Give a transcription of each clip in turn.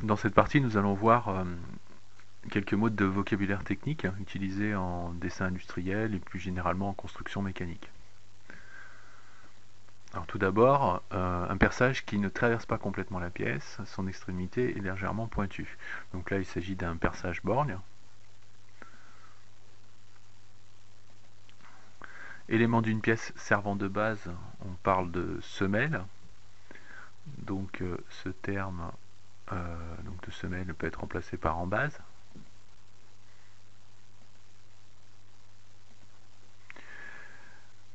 Dans cette partie, nous allons voir quelques mots de vocabulaire technique utilisés en dessin industriel et plus généralement en construction mécanique. Alors tout d'abord, un perçage qui ne traverse pas complètement la pièce, son extrémité est légèrement pointue. Donc là, il s'agit d'un perçage borgne. Élément d'une pièce servant de base, on parle de semelle. Donc ce terme de semelle peut être remplacé par en base.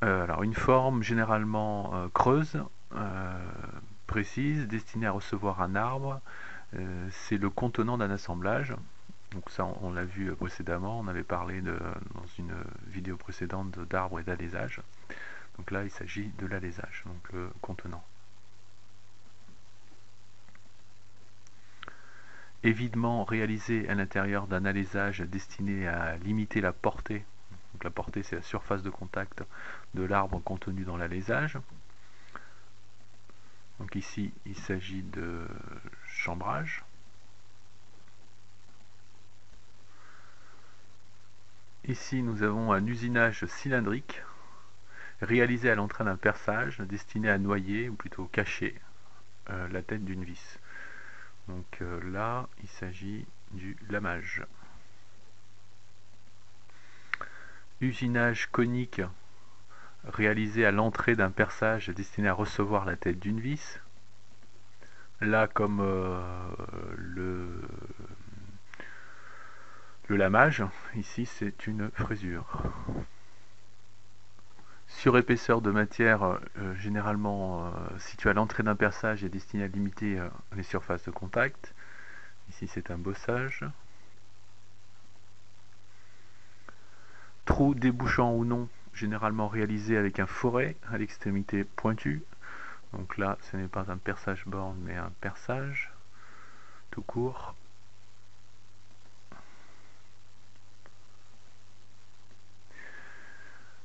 Alors une forme généralement creuse, précise, destinée à recevoir un arbre, c'est le contenant d'un assemblage. Donc ça on l'a vu précédemment, on avait parlé dans une vidéo précédente d'arbres et d'alésage. Donc là il s'agit de l'alésage, donc le contenant. Évidement réalisé à l'intérieur d'un alésage destiné à limiter la portée. Donc la portée, c'est la surface de contact de l'arbre contenu dans l'alésage. Donc ici, il s'agit de chambrage. Ici, nous avons un usinage cylindrique réalisé à l'entrée d'un perçage destiné à noyer, ou plutôt cacher, la tête d'une vis. Donc là, il s'agit du lamage. Usinage conique réalisé à l'entrée d'un perçage destiné à recevoir la tête d'une vis. Là, comme le lamage, ici c'est une frésure. Surépaisseur de matière généralement située à l'entrée d'un perçage et destinée à limiter les surfaces de contact. Ici c'est un bossage. Trou débouchant ou non, généralement réalisé avec un foret à l'extrémité pointue. Donc là, ce n'est pas un perçage borne, mais un perçage tout court.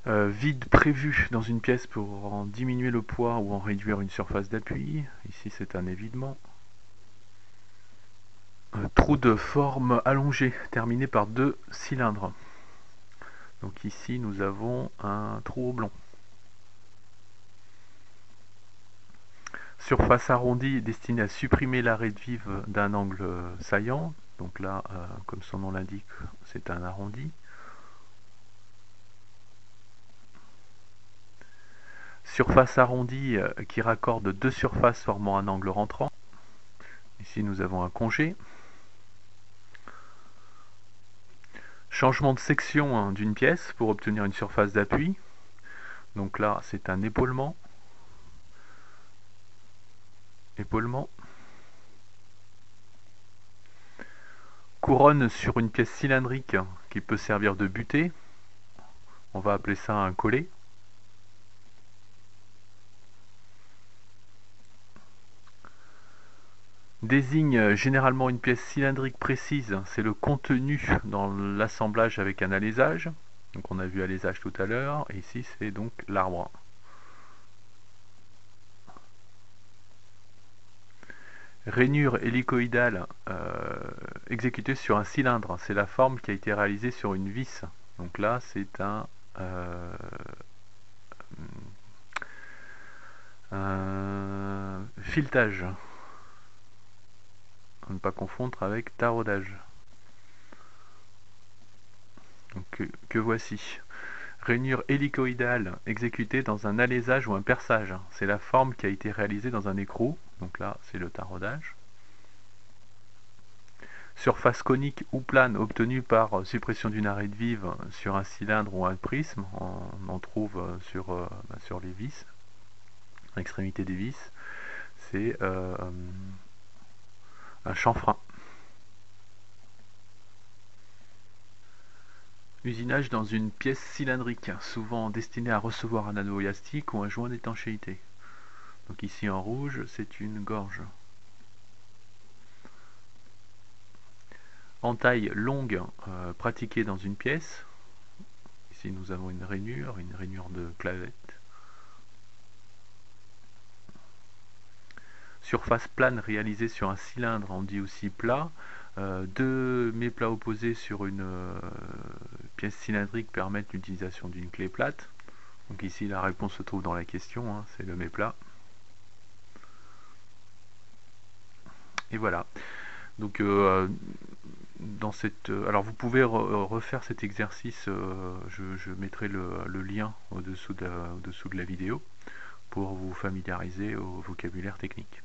Vide prévu dans une pièce pour en diminuer le poids ou en réduire une surface d'appui. Ici, c'est un évidement. Trou de forme allongée, terminé par deux cylindres. Donc ici, nous avons un trou oblong. Surface arrondie destinée à supprimer l'arête vive d'un angle saillant. Donc là, comme son nom l'indique, c'est un arrondi. Surface arrondie qui raccorde deux surfaces formant un angle rentrant. Ici, nous avons un congé. Changement de section d'une pièce pour obtenir une surface d'appui. Donc là, c'est un épaulement. Couronne sur une pièce cylindrique qui peut servir de butée. On va appeler ça un collet. Désigne généralement une pièce cylindrique précise, c'est le contenu dans l'assemblage avec un alésage. Donc on a vu alésage tout à l'heure, et ici c'est donc l'arbre. Rainure hélicoïdale exécutée sur un cylindre, c'est la forme qui a été réalisée sur une vis. Donc là c'est un filetage. Ne pas confondre avec taraudage. Donc, que voici. Rainure hélicoïdale exécutée dans un alésage ou un perçage. C'est la forme qui a été réalisée dans un écrou. Donc là, c'est le taraudage. Surface conique ou plane obtenue par suppression d'une arête vive sur un cylindre ou un prisme. On en trouve sur les vis, l'extrémité des vis. C'est un chanfrein. Usinage dans une pièce cylindrique, souvent destinée à recevoir un anneau élastique ou un joint d'étanchéité. Donc ici en rouge, c'est une gorge. Entaille longue pratiquée dans une pièce. Ici nous avons une rainure de clavette. surface plane réalisée sur un cylindre, on dit aussi plat. Deux méplats opposés sur une pièce cylindrique permettent l'utilisation d'une clé plate. Donc ici la réponse se trouve dans la question, hein, c'est le méplat. Et voilà. Donc alors vous pouvez refaire cet exercice, je mettrai le lien au-dessous de la vidéo pour vous familiariser au vocabulaire technique.